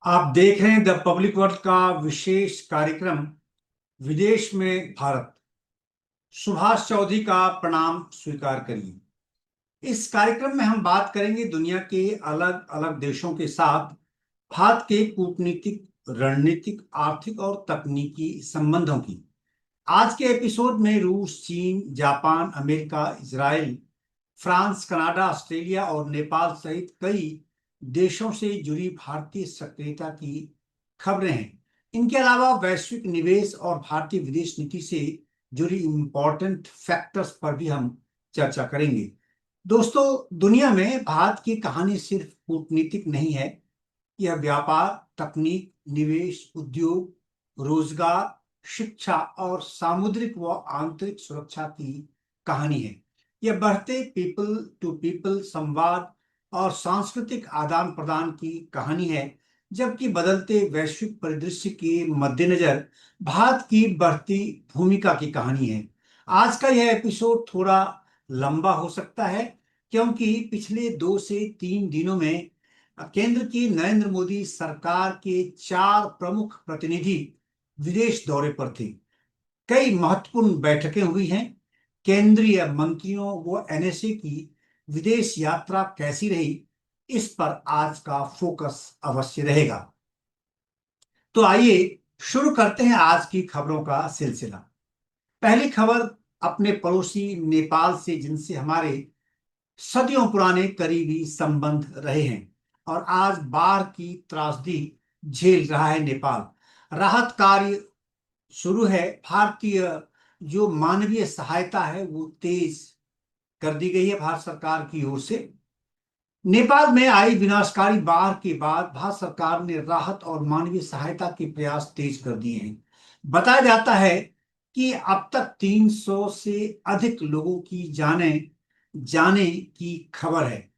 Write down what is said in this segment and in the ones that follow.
आप देख रहे हैं द पब्लिक वर्ल्ड का विशेष कार्यक्रम विदेश में भारत। सुभाष चौधरी का प्रणाम स्वीकार करिए। इस कार्यक्रम में हम बात करेंगे दुनिया के अलग अलग देशों के साथ भारत के कूटनीतिक, रणनीतिक, आर्थिक और तकनीकी संबंधों की। आज के एपिसोड में रूस, चीन, Japan, America, Israel, France, Canada, Australia और नेपाल सहित कई देशों से जुड़ी भारतीय सक्रियता की खबरें हैं। इनके अलावा वैश्विक निवेश और भारतीय विदेश नीति से जुड़ी इंपॉर्टेंट फैक्टर्स पर भी हम चर्चा करेंगे। दोस्तों, दुनिया में भारत की कहानी सिर्फ कूटनीतिक नहीं है। यह व्यापार, तकनीक, निवेश, उद्योग, रोजगार, शिक्षा और सामुद्रिक व आंतरिक सुरक्षा की कहानी है। यह बढ़ते पीपल टू पीपल संवाद और सांस्कृतिक आदान प्रदान की कहानी है, जबकि बदलते वैश्विक परिदृश्य के मद्देनजर भारत की बढ़ती भूमिका की कहानी है। आज का यह एपिसोड थोड़ा लंबा हो सकता है, क्योंकि पिछले 2 से 3 दिनों में केंद्र की नरेंद्र मोदी सरकार के 4 प्रमुख प्रतिनिधि विदेश दौरे पर थे। कई महत्वपूर्ण बैठकें हुई हैं। केंद्रीय मंत्रियों व एनएसए की विदेश यात्रा कैसी रही, इस पर आज का फोकस अवश्य रहेगा। तो आइए शुरू करते हैं आज की खबरों का सिलसिला। पहली खबर अपने पड़ोसी नेपाल से, जिनसे हमारे सदियों पुराने करीबी संबंध रहे हैं और आज बाढ़ की त्रासदी झेल रहा है नेपाल। राहत कार्य शुरू है। भारतीय जो मानवीय सहायता है वो तेज कर दी गई है भारत सरकार की ओर से। नेपाल में आई विनाशकारी बाढ़ के बाद भारत सरकार ने राहत और मानवीय सहायता के प्रयास तेज कर दिए हैं। बताया जाता है कि अब तक 300 से अधिक लोगों की जाने जाने की खबर है।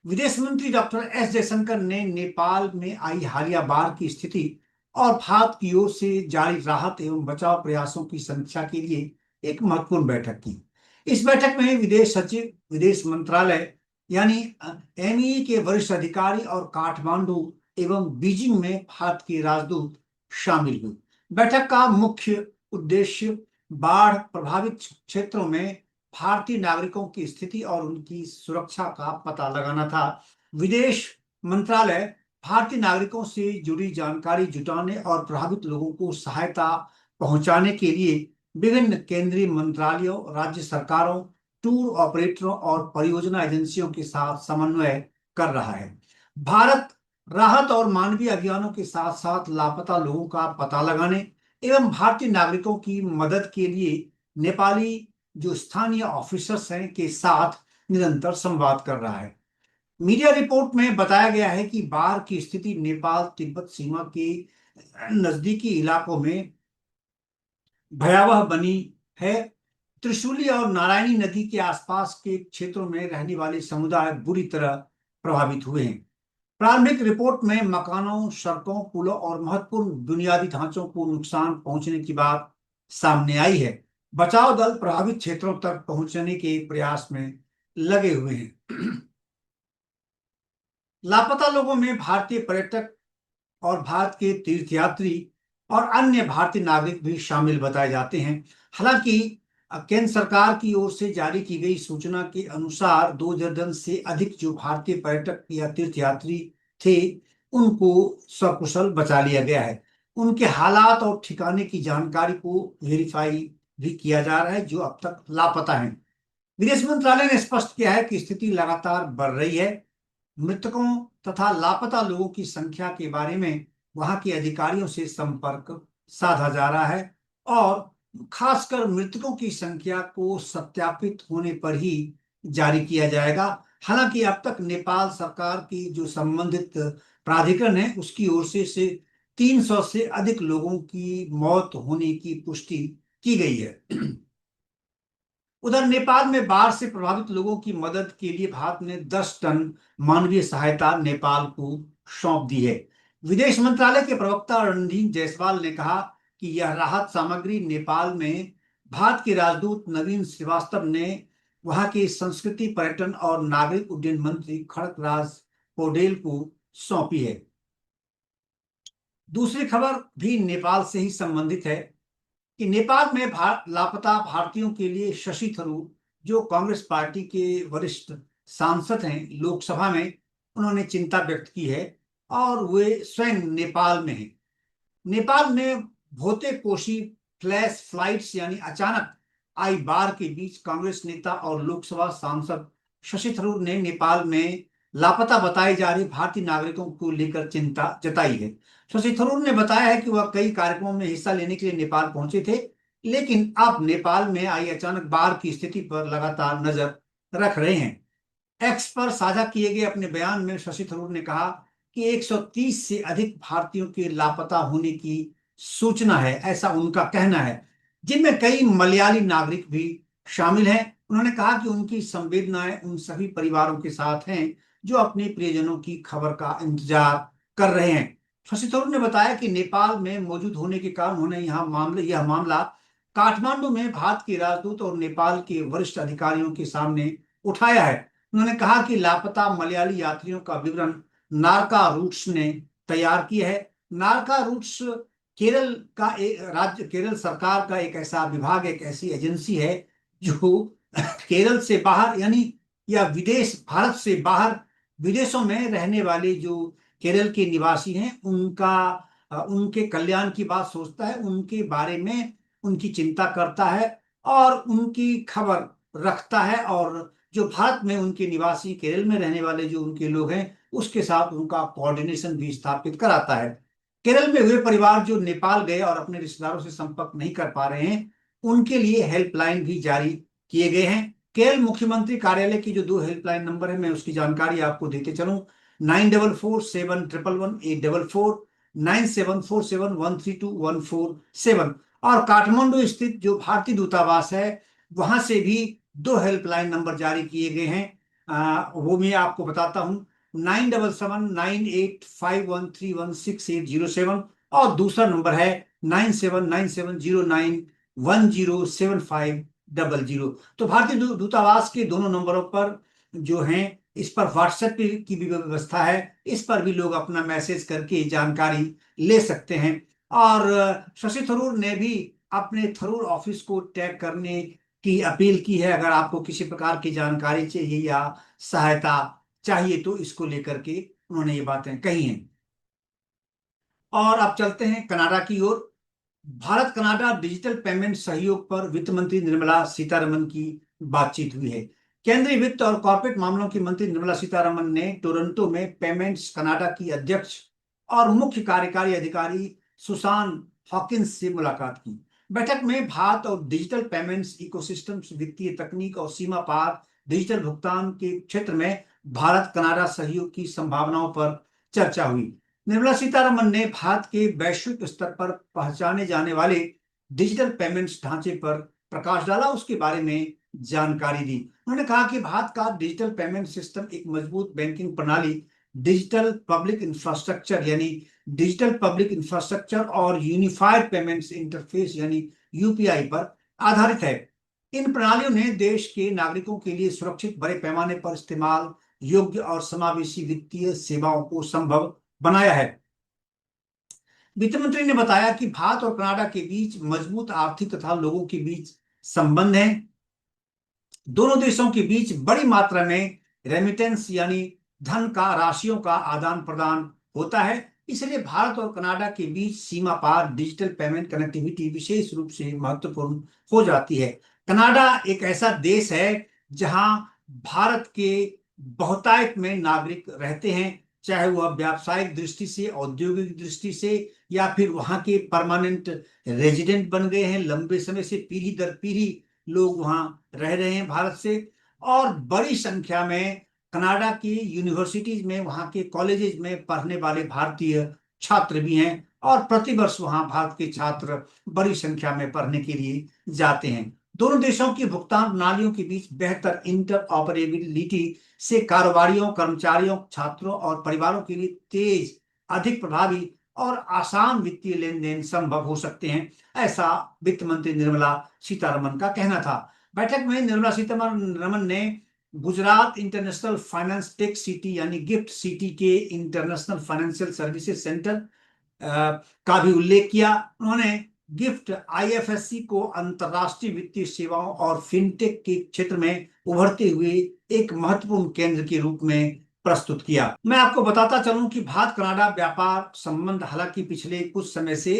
विदेश मंत्री डॉक्टर एस जयशंकर ने नेपाल में आई हालिया बाढ़ की स्थिति और भारत की ओर से जारी राहत एवं बचाव प्रयासों की समीक्षा के लिए एक महत्वपूर्ण बैठक की। इस बैठक में विदेश सचिव, विदेश मंत्रालय यानी एमईए के वरिष्ठ अधिकारी और काठमांडू एवं बीजिंग में भारत के राजदूत शामिल हुए। बैठक का मुख्य उद्देश्य बाढ़ प्रभावित क्षेत्रों में भारतीय नागरिकों की स्थिति और उनकी सुरक्षा का पता लगाना था। विदेश मंत्रालय भारतीय नागरिकों से जुड़ी जानकारी जुटाने और प्रभावित लोगों को सहायता पहुंचाने के लिए विभिन्न केंद्रीय मंत्रालयों, राज्य सरकारों, टूर ऑपरेटरों और परियोजना एजेंसियों के साथ समन्वय कर रहा है। भारत राहत और मानवीय अभियानों के साथ साथ लापता लोगों का पता लगाने एवं भारतीय नागरिकों की मदद के लिए नेपाली जो स्थानीय ऑफिसर्स हैं के साथ निरंतर संवाद कर रहा है। मीडिया रिपोर्ट में बताया गया है कि बाढ़ की स्थिति नेपाल तिब्बत सीमा के नजदीकी इलाकों में भयावह बनी है। त्रिशूली और नारायणी नदी के आसपास के क्षेत्रों में रहने वाले समुदाय बुरी तरह प्रभावित हुए हैं। प्रारंभिक रिपोर्ट में मकानों, सड़कों, पुलों और महत्वपूर्ण बुनियादी ढांचों को नुकसान पहुंचने की बात सामने आई है। बचाव दल प्रभावित क्षेत्रों तक पहुंचने के प्रयास में लगे हुए हैं। लापता लोगों में भारतीय पर्यटक और भारत के तीर्थयात्री और अन्य भारतीय नागरिक भी शामिल बताए जाते हैं। हालांकि केंद्र सरकार की ओर से जारी की गई सूचना के अनुसार 2 दर्जन से अधिक जो भारतीय पर्यटक या तीर्थयात्री थे, उनको सकुशल बचा लिया गया है। उनके हालात और ठिकाने की जानकारी को वेरीफाई भी किया जा रहा है, जो अब तक लापता हैं। विदेश मंत्रालय ने स्पष्ट किया है कि स्थिति लगातार बढ़ रही है। मृतकों तथा लापता लोगों की संख्या के बारे में वहां के अधिकारियों से संपर्क साधा जा रहा है और खासकर मृतकों की संख्या को सत्यापित होने पर ही जारी किया जाएगा। हालांकि अब तक नेपाल सरकार की जो संबंधित प्राधिकरण है उसकी ओर से 300 से अधिक लोगों की मौत होने की पुष्टि की गई है। उधर नेपाल में बाढ़ से प्रभावित लोगों की मदद के लिए भारत ने 10 टन मानवीय सहायता नेपाल को सौंप दी है। विदेश मंत्रालय के प्रवक्ता रणधीर जायसवाल ने कहा कि यह राहत सामग्री नेपाल में भारत के राजदूत नवीन श्रीवास्तव ने वहां के संस्कृति, पर्यटन और नागरिक उड्डयन मंत्री खड़क राज पौडेल को सौंपी है। दूसरी खबर भी नेपाल से ही संबंधित है कि नेपाल में लापता भारतीयों के लिए शशि थरूर, जो कांग्रेस पार्टी के वरिष्ठ सांसद हैं लोकसभा में, उन्होंने चिंता व्यक्त की है और वे स्वयं नेपाल में हैं। नेपाल में भोते कोशी फ्लैश फ्लाइट्स यानी अचानक आई बाढ़ के बीच कांग्रेस नेता और लोकसभा सांसद शशि थरूर ने नेपाल में लापता बताए जा रहे भारतीय नागरिकों को लेकर चिंता जताई है। शशि थरूर ने बताया है कि वह कई कार्यक्रमों में हिस्सा लेने के लिए नेपाल पहुंचे थे, लेकिन अब नेपाल में आई अचानक बाढ़ की स्थिति पर लगातार नजर रख रहे हैं। एक्स पर साझा किए गए अपने बयान में शशि थरूर ने कहा कि 130 से अधिक भारतीयों के लापता होने की सूचना है, ऐसा उनका कहना है, जिनमें कई मलयाली नागरिक भी शामिल हैं। उन्होंने कहा कि उनकी संवेदनाएं उन सभी परिवारों के साथ हैं जो अपने प्रियजनों की खबर का इंतजार कर रहे हैं। शशि थरूर ने बताया कि नेपाल में मौजूद होने के कारण उन्होंने यह मामला काठमांडू में भारत के राजदूत और नेपाल के वरिष्ठ अधिकारियों के सामने उठाया है। उन्होंने कहा कि लापता मलयाली यात्रियों का विवरण नारका रूट्स ने तैयार किया है। नारका रूट्स केरल का एक राज्य, केरल सरकार का एक ऐसा विभाग, एक ऐसी एजेंसी है जो केरल से बाहर यानी या विदेश, भारत से बाहर विदेशों में रहने वाले जो केरल के निवासी हैं उनके कल्याण की बात सोचता है, उनके बारे में उनकी चिंता करता है और उनकी खबर रखता है, और जो भारत में उनके निवासी केरल में रहने वाले जो उनके लोग हैं उसके साथ उनका कोऑर्डिनेशन भी स्थापित कराता है। केरल में हुए परिवार जो नेपाल गए और अपने रिश्तेदारों से संपर्क नहीं कर पा रहे हैं, उनके लिए हेल्पलाइन भी जारी किए गए हैं। केरल मुख्यमंत्री कार्यालय की जो 2 हेल्पलाइन नंबर है, मैं उसकी जानकारी आपको देते चलूं। 9447118844, 9747132147। और काठमांडू स्थित जो भारतीय दूतावास है वहां से भी 2 हेल्पलाइन नंबर जारी किए गए हैं। वो मैं आपको बताता हूँ। 977985131680 और दूसरा नंबर है 979709107500। तो भारतीय दूतावास के दोनों नंबरों पर जो हैं, इस पर व्हाट्सएप की भी व्यवस्था है, इस पर भी लोग अपना मैसेज करके जानकारी ले सकते हैं। और शशि थरूर ने भी अपने थरूर ऑफिस को टैग करने की अपील की है, अगर आपको किसी प्रकार की जानकारी चाहिए या सहायता चाहिए तो इसको लेकर के उन्होंने ये बातें कही हैं। और अब चलते हैं कनाडा की ओर। भारत कनाडा डिजिटल पेमेंट सहयोग पर वित्त मंत्री निर्मला सीतारमन की बातचीत हुई है। केंद्रीय वित्त और कॉर्पोरेट मामलों की मंत्री निर्मला सीतारमन ने टोरंटो में पेमेंट्स कनाडा की अध्यक्ष और मुख्य कार्यकारी अधिकारी सुसान हॉकिंस से मुलाकात की। बैठक में भारत और डिजिटल पेमेंट्स इकोसिस्टम्स, वित्तीय तकनीक और सीमा पार डिजिटल भुगतान के क्षेत्र में भारत कनाडा सहयोग की संभावनाओं पर चर्चा हुई। निर्मला सीतारमन ने भारत के वैश्विक स्तर पर पहचाने जाने वाले डिजिटल पेमेंट्स ढांचे पर प्रकाश डाला, उसके बारे में जानकारी दी। उन्होंने कहा कि भारत का डिजिटल पेमेंट सिस्टम एक मजबूत बैंकिंग प्रणाली, डिजिटल पब्लिक इंफ्रास्ट्रक्चर और यूनिफाइड पेमेंट्स इंटरफेस यानी यूपीआई पर आधारित है। इन प्रणालियों ने देश के नागरिकों के लिए सुरक्षित, बड़े पैमाने पर इस्तेमाल योग्य और समावेशी वित्तीय सेवाओं को संभव बनाया है। वित्त मंत्री ने बताया कि भारत और कनाडा के बीच मजबूत आर्थिक तथा लोगों के बीच संबंध है। दोनों देशों के बीच बड़ी मात्रा में रेमिटेंस यानी धन का, राशियों का आदान प्रदान होता है। इसलिए भारत और कनाडा के बीच सीमा पार डिजिटल पेमेंट कनेक्टिविटी विशेष रूप से महत्वपूर्ण हो जाती है। कनाडा एक ऐसा देश है जहां भारत के बहुतायत में नागरिक रहते हैं, चाहे वह व्यावसायिक दृष्टि से, औद्योगिक दृष्टि से, या फिर वहां के परमानेंट रेजिडेंट बन गए हैं, लंबे समय से पीढ़ी दर पीढ़ी लोग वहां रह रहे हैं भारत से। और बड़ी संख्या में कनाडा की यूनिवर्सिटीज में, वहां के कॉलेजेस में पढ़ने वाले भारतीय छात्र भी हैं और प्रतिवर्ष वहां भारत के छात्र बड़ी संख्या में पढ़ने के लिए जाते हैं। दोनों देशों की भुगतान प्रणालियों के बीच बेहतर इंटर ऑपरेबिलिटी से कारोबारियों, कर्मचारियों, छात्रों और परिवारों के लिए तेज, अधिक प्रभावी और आसान वित्तीय लेन देन संभव हो सकते हैं, ऐसा वित्त मंत्री निर्मला सीतारमन का कहना था। बैठक में निर्मला सीतारमन ने Gujarat international finance tech city यानी गिफ्ट सिटी के इंटरनेशनल फाइनेंशियल सर्विसेज सेंटर का भी उल्लेख किया। उन्होंने गिफ्ट आईएफएससी को अंतर्राष्ट्रीय वित्तीय सेवाओं और फिनटेक के क्षेत्र में उभरते हुए एक महत्वपूर्ण केंद्र के रूप में प्रस्तुत किया। मैं आपको बताता चलूं कि भारत कनाडा व्यापार संबंध हालांकि पिछले कुछ समय से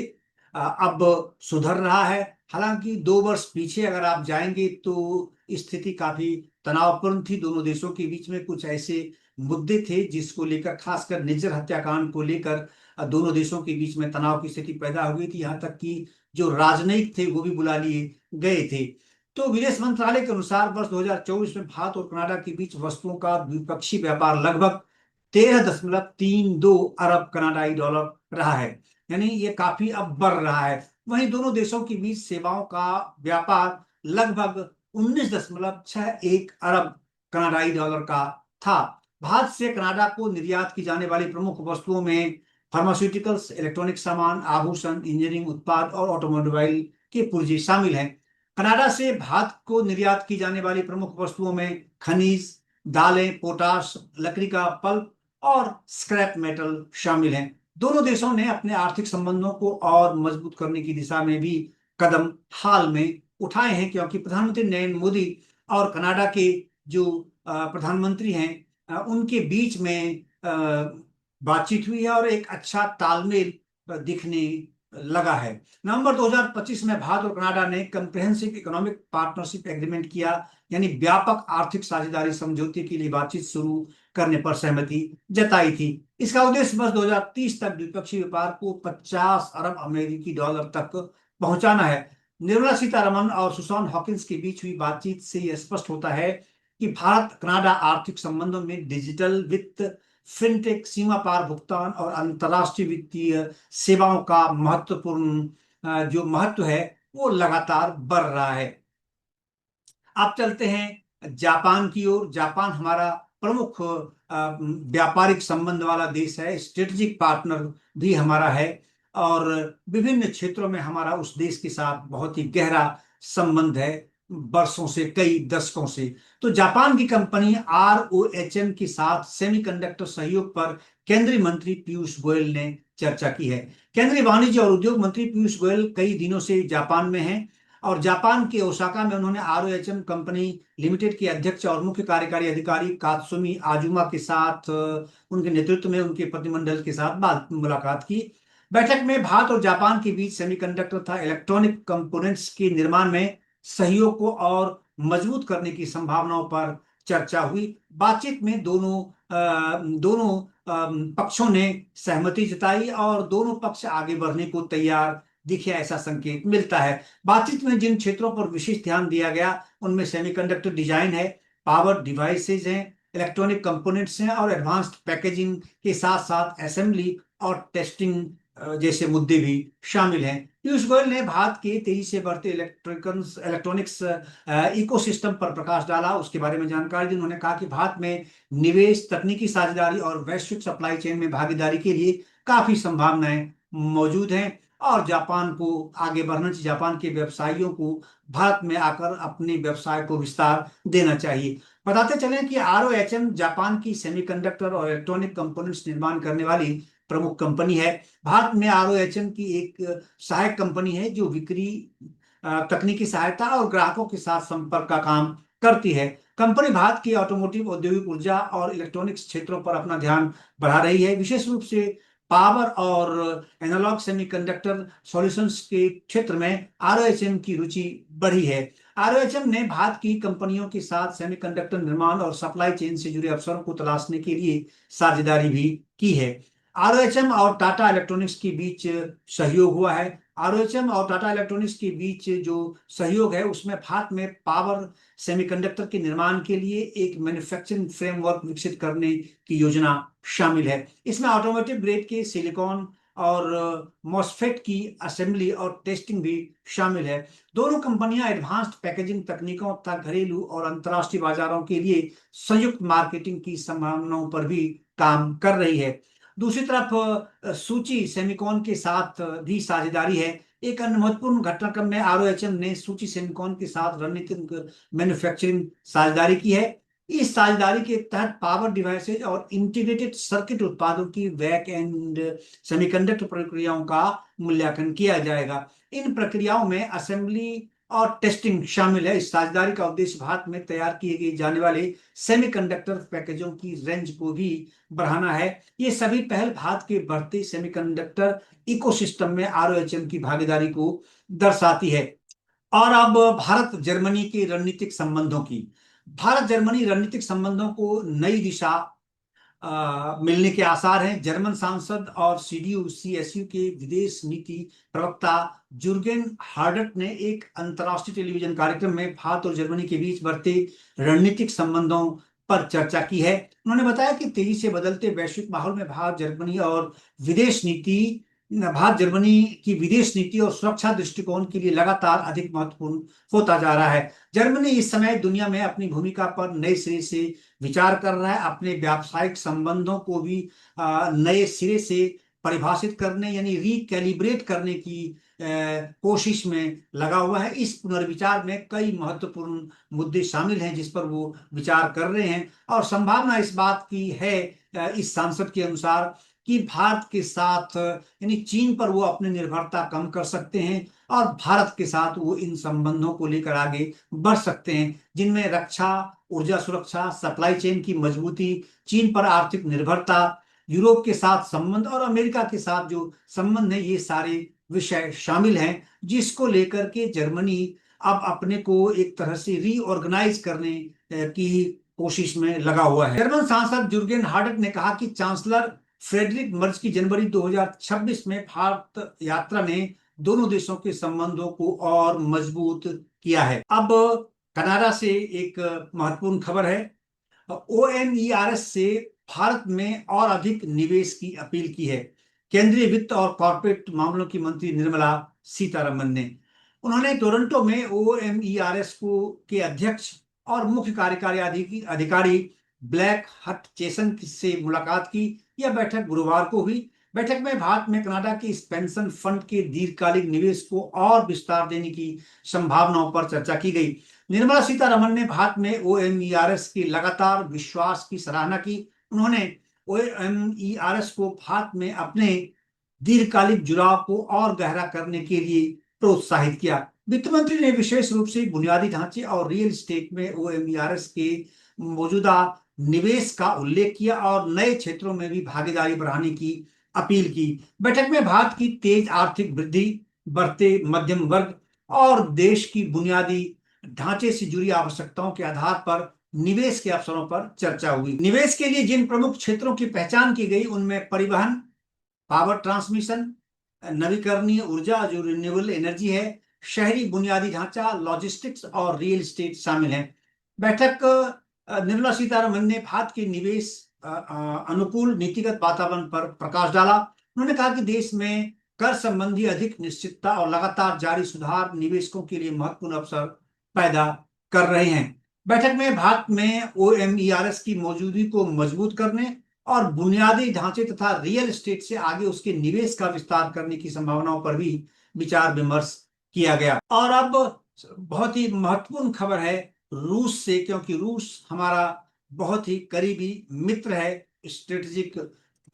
अब सुधर रहा है। हालांकि 2 वर्ष पीछे अगर आप जाएंगे तो स्थिति काफी तनावपूर्ण थी। दोनों देशों के बीच में कुछ ऐसे मुद्दे थे जिसको लेकर, खासकर निज्जर हत्याकांड को लेकर दोनों देशों के बीच में तनाव की स्थिति पैदा हो गई थी। यहाँ तक कि जो राजनयिक थे वो भी बुला लिए गए थे। तो विदेश मंत्रालय के अनुसार वर्ष 2024 में भारत और कनाडा के बीच वस्तुओं का द्विपक्षीय व्यापार लगभग 13.32 अरब कनाडाई डॉलर रहा है, यानी ये काफी अब बढ़ रहा है। वहीं दोनों देशों के बीच सेवाओं का व्यापार लगभग 19.61 अरब कनाडाई डॉलर का था। भारत से कनाडा को निर्यात की जाने वाली प्रमुख वस्तुओं में फार्मास्यूटिकल्स, इलेक्ट्रॉनिक सामान, आभूषण, इंजीनियरिंग उत्पाद और ऑटोमोबाइल के पुर्जे शामिल हैं। कनाडा से भारत को निर्यात की जाने वाली प्रमुख वस्तुओं में खनिज, दालें, पोटाश, लकड़ी का पल्प और स्क्रैप मेटल शामिल हैं। दोनों देशों ने अपने आर्थिक संबंधों को और मजबूत करने की दिशा में भी कदम हाल में उठाए हैं, क्योंकि प्रधानमंत्री नरेंद्र मोदी और कनाडा के जो प्रधानमंत्री हैं उनके बीच में बातचीत हुई है और एक अच्छा तालमेल दिखने लगा है। नवंबर 2025 में भारत और कनाडा ने कंप्रिहेंसिव इकोनॉमिक पार्टनरशिप एग्रीमेंट किया, यानी व्यापक आर्थिक साझेदारी समझौते के लिए बातचीत शुरू करने पर सहमति जताई थी। इसका उद्देश्य वर्ष 2030 तक द्विपक्षीय व्यापार को 50 अरब अमेरिकी डॉलर तक पहुंचाना है। निर्मला सीतारमन और सुसान हॉकिंस के बीच हुई बातचीत से यह स्पष्ट होता है कि भारत कनाडा आर्थिक संबंधों में डिजिटल वित्त, फिनटेक, सीमा पार भुगतान और अंतर्राष्ट्रीय वित्तीय सेवाओं का महत्वपूर्ण जो महत्व है वो लगातार बढ़ रहा है। अब चलते हैं जापान की ओर। जापान हमारा प्रमुख व्यापारिक संबंध वाला देश है, स्ट्रेटेजिक पार्टनर भी हमारा है और विभिन्न क्षेत्रों में हमारा उस देश के साथ बहुत ही गहरा संबंध है, वर्षों से, कई दशकों से। तो जापान की कंपनी ROHM के साथ सेमीकंडक्टर सहयोग पर केंद्रीय मंत्री पीयूष गोयल ने चर्चा की है। केंद्रीय वाणिज्य और उद्योग मंत्री पीयूष गोयल कई दिनों से जापान में हैं और जापान के ओसाका में उन्होंने ROHM कंपनी लिमिटेड के अध्यक्ष और मुख्य कार्यकारी अधिकारी कात्सुमी आजुमा के साथ उनके नेतृत्व में उनके प्रतिनिधिमंडल के साथ मुलाकात की। बैठक में भारत और जापान के बीच सेमीकंडक्टर तथा इलेक्ट्रॉनिक कंपोनेंट्स के निर्माण में सहयोग को और मजबूत करने की संभावनाओं पर चर्चा हुई। बातचीत में दोनों पक्षों ने सहमति जताई और दोनों पक्ष आगे बढ़ने को तैयार दिखे, ऐसा संकेत मिलता है। बातचीत में जिन क्षेत्रों पर विशेष ध्यान दिया गया उनमें सेमीकंडक्टर डिजाइन है, पावर डिवाइसेज हैं, इलेक्ट्रॉनिक कंपोनेंट्स हैं और एडवांस्ड पैकेजिंग के साथ साथ असेंबली और टेस्टिंग जैसे मुद्दे भी शामिल हैं। पीयूष गोयल ने भारत के तेजी से बढ़ते इलेक्ट्रॉनिक्स इकोसिस्टम पर प्रकाश डाला, उसके बारे में जानकारी दी। उन्होंने कहा कि भारत में निवेश, तकनीकी साझेदारी और वैश्विक सप्लाई चेन में भागीदारी के लिए काफी संभावनाएं मौजूद हैं और जापान को आगे बढ़ना चाहिए। जापान के व्यवसायियों को भारत में आकर अपने व्यवसाय को विस्तार देना चाहिए। बताते चलें कि ROHM जापान की सेमीकंडक्टर और इलेक्ट्रॉनिक कंपोनेंट्स निर्माण करने वाली प्रमुख कंपनी है। भारत में ROHM की एक सहायक कंपनी है जो बिक्री, तकनीकी सहायता और ग्राहकों के साथ संपर्क का काम करती है। कंपनी भारत की ऑटोमोटिव, औद्योगिक ऊर्जा और इलेक्ट्रॉनिक्स क्षेत्रों पर अपना ध्यान बढ़ा रही है। विशेष रूप से पावर और एनालॉग सेमीकंडक्टर सॉल्यूशंस के क्षेत्र में ROHM की रुचि बढ़ी है। ROHM ने भारत की कंपनियों के साथ सेमीकंडक्टर निर्माण और सप्लाई चेन से जुड़े अवसरों को तलाशने के लिए साझेदारी भी की है। ROHM और टाटा इलेक्ट्रॉनिक्स के बीच सहयोग हुआ है। ROHM और टाटा इलेक्ट्रॉनिक्स के बीच जो सहयोग है उसमें भारत में पावर सेमीकंडक्टर के निर्माण के लिए एक मैन्युफैक्चरिंग फ्रेमवर्क विकसित करने की योजना शामिल है। इसमें ऑटोमोटिव ग्रेड के सिलिकॉन और मॉसफेट की असेंबली और टेस्टिंग भी शामिल है। दोनों कंपनियां एडवांस्ड पैकेजिंग तकनीकों तथा घरेलू और अंतर्राष्ट्रीय बाजारों के लिए संयुक्त मार्केटिंग की संभावनाओं पर भी काम कर रही है। दूसरी तरफ सूची सेमिकॉन के साथ भी साझेदारी है। एक अन्य महत्वपूर्ण घटनाक्रम में ROHM ने सूची सेमिकॉन के साथ रणनीतिक मैन्युफैक्चरिंग साझेदारी की है। इस साझेदारी के तहत पावर डिवाइसेज और इंटीग्रेटेड सर्किट उत्पादों की बैक एंड सेमीकंडक्टर प्रक्रियाओं का मूल्यांकन किया जाएगा। इन प्रक्रियाओं में असेंबली और टेस्टिंग शामिल है। इस साझेदारी का उद्देश्य भारत में तैयार किए गए जाने वाले सेमीकंडक्टर पैकेजों की रेंज को भी बढ़ाना है। ये सभी पहल भारत के बढ़ते सेमीकंडक्टर इकोसिस्टम में आरओएचएम की भागीदारी को दर्शाती है। और अब भारत जर्मनी के रणनीतिक संबंधों की। भारत जर्मनी रणनीतिक संबंधों को नई दिशा मिलने के आसार हैं। जर्मन सांसद और सीडीयू सीएसयू के विदेश नीति प्रवक्ता जुर्गेन हार्डट ने एक अंतर्राष्ट्रीय टेलीविजन कार्यक्रम में भारत और जर्मनी के बीच बढ़ते रणनीतिक संबंधों पर चर्चा की है। उन्होंने बताया कि तेजी से बदलते वैश्विक माहौल में भारत जर्मनी की विदेश नीति और सुरक्षा दृष्टिकोण के लिए लगातार अधिक महत्वपूर्ण होता जा रहा है। जर्मनी इस समय दुनिया में अपनी भूमिका पर नए सिरे से विचार कर रहा है। अपने व्यावसायिक संबंधों को भी नए सिरे से परिभाषित करने यानी रिकैलिब्रेट करने की कोशिश में लगा हुआ है। इस पुनर्विचार में कई महत्वपूर्ण मुद्दे शामिल हैं जिस पर वो विचार कर रहे हैं, और संभावना इस बात की है इस सांसद के अनुसार कि भारत के साथ यानी चीन पर वो अपनी निर्भरता कम कर सकते हैं और भारत के साथ वो इन संबंधों को लेकर आगे बढ़ सकते हैं, जिनमें रक्षा, ऊर्जा सुरक्षा, सप्लाई चेन की मजबूती, चीन पर आर्थिक निर्भरता, यूरोप के साथ संबंध और अमेरिका के साथ जो संबंध है, ये सारे विषय शामिल हैं जिसको लेकर के जर्मनी अब अपने को एक तरह से रीऑर्गेनाइज करने की कोशिश में लगा हुआ है। जर्मन सांसद जुर्गेन हार्डट ने कहा कि चांसलर फ्रेडरिक मर्ज की जनवरी 2026 में भारत यात्रा ने दोनों देशों के संबंधों को और मजबूत किया है। अब कनाडा से एक महत्वपूर्ण खबर है। ओएमईआरएस से भारत में और अधिक निवेश की अपील की है। केंद्रीय वित्त और कॉर्पोरेट मामलों की मंत्री निर्मला सीतारमन ने उन्होंने टोरंटो में ओएमईआरएस को के अध्यक्ष और मुख्य कार्यकारी अधिकारी ब्लैक हट चेसन से मुलाकात की। यह बैठक गुरुवार को हुई। बैठक में भारत में कनाडा के इस पेंशन फंड के दीर्घकालिक निवेश को और विस्तार देने की संभावनाओं पर चर्चा की गई। निर्मला सीतारमन ने भारत में ओएमईआरएस के लगातार विश्वास की सराहना की। उन्होंने ओएमईआरएस को भारत में अपने दीर्घकालिक जुड़ाव को और गहरा करने के लिए प्रोत्साहित किया। वित्त मंत्री ने विशेष रूप से बुनियादी ढांचे और रियल एस्टेट में ओएमईआरएस के मौजूदा निवेश का उल्लेख किया और नए क्षेत्रों में भी भागीदारी बढ़ाने की अपील की। बैठक में भारत की तेज आर्थिक वृद्धि, बढ़ते मध्यम वर्ग और देश की बुनियादी ढांचे से जुड़ी आवश्यकताओं के आधार पर निवेश के अवसरों पर चर्चा हुई। निवेश के लिए जिन प्रमुख क्षेत्रों की पहचान की गई उनमें परिवहन, पावर ट्रांसमिशन, नवीकरणीय ऊर्जा जो रिन्यूएबल एनर्जी है, शहरी बुनियादी ढांचा, लॉजिस्टिक्स और रियल एस्टेट शामिल है। बैठक निर्मला सीतारमन ने भारत के निवेश अनुकूल नीतिगत वातावरण पर प्रकाश डाला। उन्होंने कहा कि देश में कर संबंधी अधिक निश्चितता और लगातार जारी सुधार निवेशकों के लिए महत्वपूर्ण अवसर पैदा कर रहे हैं। बैठक में भारत में ओएमईआरएस की मौजूदगी को मजबूत करने और बुनियादी ढांचे तथा रियल एस्टेट से आगे उसके निवेश का विस्तार करने की संभावनाओं पर भी विचार विमर्श किया गया। और अब बहुत ही महत्वपूर्ण खबर है रूस से, क्योंकि रूस हमारा बहुत ही करीबी मित्र है, स्ट्रेटेजिक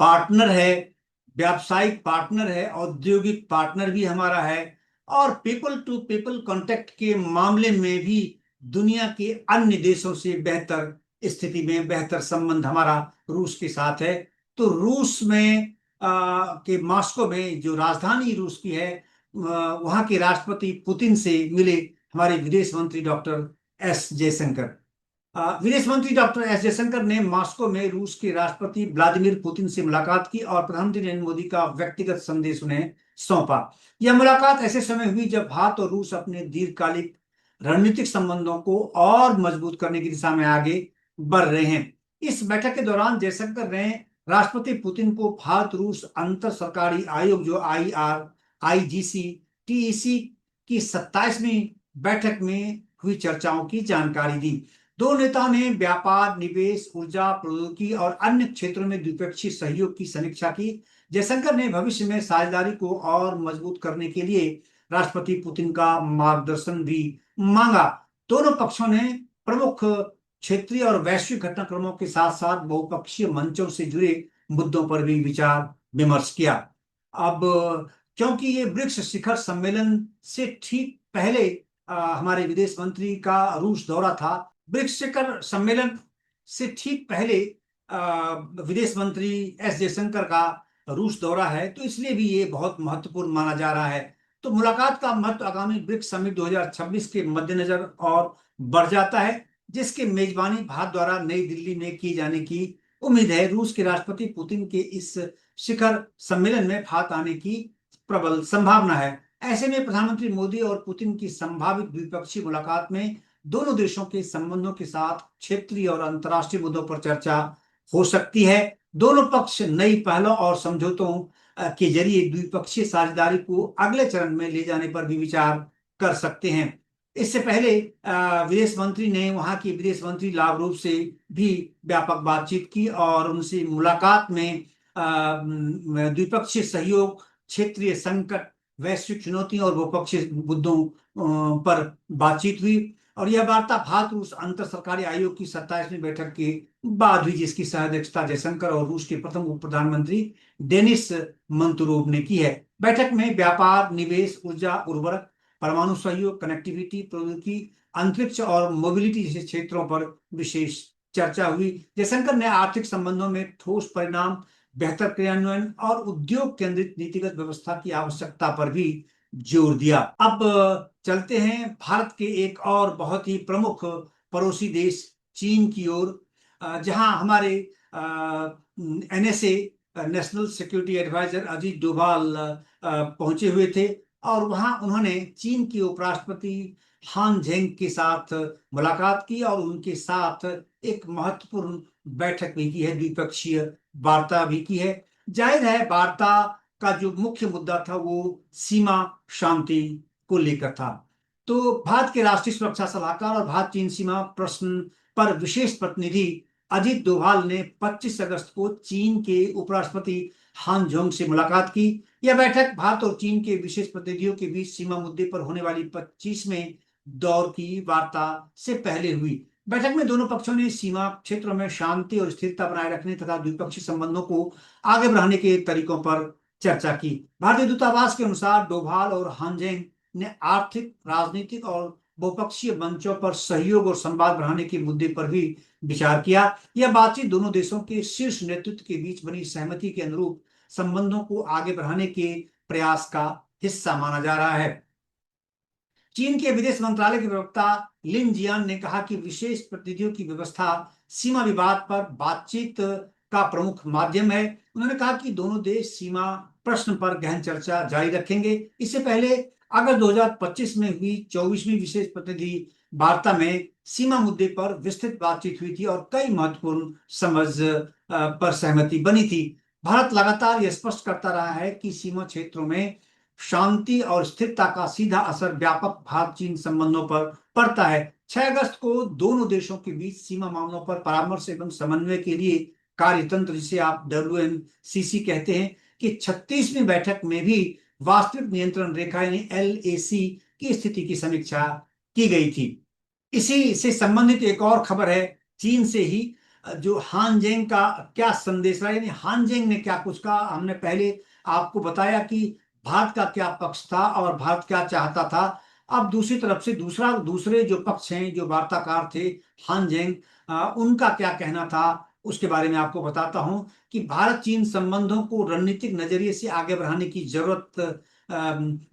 पार्टनर है, व्यावसायिक पार्टनर है, औद्योगिक पार्टनर भी हमारा है और पीपल टू पीपल कांटेक्ट के मामले में भी दुनिया के अन्य देशों से बेहतर स्थिति में बेहतर संबंध हमारा रूस के साथ है। तो रूस में के मॉस्को में जो राजधानी रूस की है वहां के राष्ट्रपति पुतिन से मिले हमारे विदेश मंत्री डॉक्टर एस जयशंकर। विदेश मंत्री डॉक्टर एस जयशंकर ने मॉस्को में रूस के राष्ट्रपति व्लादिमीर पुतिन से मुलाकात की और प्रधानमंत्री नरेंद्र मोदी का व्यक्तिगत संदेश उन्हें सौंपा। यह मुलाकात ऐसे समय हुई जब भारत और रूस अपने दीर्घकालिक रणनीतिक संबंधों को और मजबूत करने की दिशा में आगे बढ़ रहे हैं। इस बैठक के दौरान जयशंकर ने राष्ट्रपति पुतिन को भारत रूस अंतर सरकारी आयोग जो आईजीसी टीईसी की 27वीं बैठक में हुई चर्चाओं की जानकारी दी। दो नेताओं ने व्यापार, निवेश, ऊर्जा, प्रौद्योगिकी और अन्य क्षेत्रों में द्विपक्षीय सहयोग की समीक्षा की। जयशंकर ने भविष्य में साझेदारी को और मजबूत करने के लिए राष्ट्रपति पुतिन का मार्गदर्शन भी मांगा। दोनों पक्षों ने प्रमुख क्षेत्रीय और वैश्विक घटनाक्रमों के साथ साथ बहुपक्षीय मंचों से जुड़े मुद्दों पर भी विचार विमर्श किया। अब क्योंकि ये ब्रिक्स शिखर सम्मेलन से ठीक पहले हमारे विदेश मंत्री का रूस दौरा था, ब्रिक्स शिखर सम्मेलन से ठीक पहले विदेश मंत्री एस जयशंकर का रूस दौरा है, तो इसलिए भी ये बहुत महत्वपूर्ण माना जा रहा है। तो मुलाकात का महत्व आगामी ब्रिक्स समिट 2026 के मद्देनजर और बढ़ जाता है, जिसके मेजबानी भारत द्वारा नई दिल्ली में की जाने की उम्मीद है। रूस के राष्ट्रपति पुतिन के इस शिखर सम्मेलन में भारत आने की प्रबल संभावना है। ऐसे में प्रधानमंत्री मोदी और पुतिन की संभावित द्विपक्षीय मुलाकात में दोनों देशों के संबंधों के साथ क्षेत्रीय और अंतर्राष्ट्रीय मुद्दों पर चर्चा हो सकती है। दोनों पक्ष नई पहलों और समझौतों के जरिए द्विपक्षीय साझेदारी को अगले चरण में ले जाने पर भी विचार कर सकते हैं। इससे पहले विदेश मंत्री ने वहां की विदेश मंत्री लावरोव से भी व्यापक बातचीत की और उनसे मुलाकात में द्विपक्षीय सहयोग, क्षेत्रीय संकट, वैश्विक चुनौतियों और बहुपक्षीय मुद्दों पर बातचीत हुई। और यह वार्ता भारत रूस अंतर सरकारी आयोग की 27वीं बैठक के बाद हुई, जिसकी सह अध्यक्षता जयशंकर और रूस के प्रथम उप प्रधानमंत्री डेनिस मंतुरोव ने की है। बैठक में व्यापार, निवेश, ऊर्जा, उर्वरक, परमाणु सहयोग, कनेक्टिविटी, प्रौद्योगिकी, अंतरिक्ष और मोबिलिटी जैसे क्षेत्रों पर विशेष चर्चा हुई। जयशंकर ने आर्थिक संबंधों में ठोस परिणाम, बेहतर क्रियान्वयन और उद्योग केंद्रित नीतिगत व्यवस्था की आवश्यकता पर भी जोर दिया। अब चलते हैं भारत के एक और बहुत ही प्रमुख पड़ोसी देश चीन की ओर, जहां हमारे NSA national security advisor Ajit Doval पहुंचे हुए थे और वहां उन्होंने चीन के उपराष्ट्रपति हान जेंग के साथ मुलाकात की और उनके साथ एक महत्वपूर्ण बैठक भी की है, द्विपक्षीय वार्ता भी की है। जाहिर है वार्ता का जो मुख्य मुद्दा था वो सीमा शांति को लेकर था। तो भारत के राष्ट्रीय सुरक्षा सलाहकार और भारत चीन सीमा प्रश्न पर विशेष प्रतिनिधि अजीत डोभाल ने 25 अगस्त को चीन के उपराष्ट्रपति हान जोंग से मुलाकात की। यह बैठक भारत और चीन के विशेष प्रतिनिधियों के बीच सीमा मुद्दे पर होने वाली 25वें दौर की वार्ता से पहले हुई। बैठक में दोनों पक्षों ने सीमा क्षेत्रों में शांति और स्थिरता बनाए रखने तथा द्विपक्षीय संबंधों को आगे बढ़ाने के तरीकों पर चर्चा की। भारतीय दूतावास के अनुसार डोभाल और हानजेंग ने आर्थिक, राजनीतिक और बहुपक्षीय मंचों पर सहयोग और संवाद बढ़ाने के मुद्दे पर भी विचार किया। यह बातचीत दोनों देशों के शीर्ष नेतृत्व के बीच बनी सहमति के अनुरूप संबंधों को आगे बढ़ाने के प्रयास का हिस्सा माना जा रहा है। चीन के विदेश मंत्रालय के प्रवक्ता लिन जियान ने कहा कि विशेष प्रतिनिधियों की व्यवस्था सीमा विवाद पर बातचीत का प्रमुख माध्यम है। उन्होंने कहा कि दोनों देश सीमा प्रश्न पर गहन चर्चा जारी रखेंगे। इससे पहले अगस्त 2025 में हुई 24वीं विशेष प्रतिनिधि वार्ता में सीमा मुद्दे पर विस्तृत बातचीत हुई थी और कई महत्वपूर्ण समझ पर सहमति बनी थी। भारत लगातार यह स्पष्ट करता रहा है कि सीमा क्षेत्रों में शांति और स्थिरता का सीधा असर व्यापक भारत चीन संबंधों पर पड़ता है। 6 अगस्त को दोनों देशों के बीच सीमा मामलों पर परामर्श एवं समन्वय के लिए कार्यतंत्र, जिसे आप WMCC कहते हैं, कि 36वीं बैठक में भी वास्तविक नियंत्रण रेखा यानी LAC की स्थिति की समीक्षा की गई थी। इसी से संबंधित एक और खबर है चीन से ही, जो हानजेंग का क्या संदेश रहा, यानी हानजेंग ने क्या कुछ कहा। हमने पहले आपको बताया कि भारत का क्या पक्ष था और भारत क्या चाहता था। अब दूसरी तरफ से दूसरे जो पक्ष हैं, जो वार्ताकार थे हानजेंग, उनका क्या कहना था उसके बारे में आपको बताता हूं कि भारत चीन संबंधों को रणनीतिक नजरिए से आगे बढ़ाने की जरूरत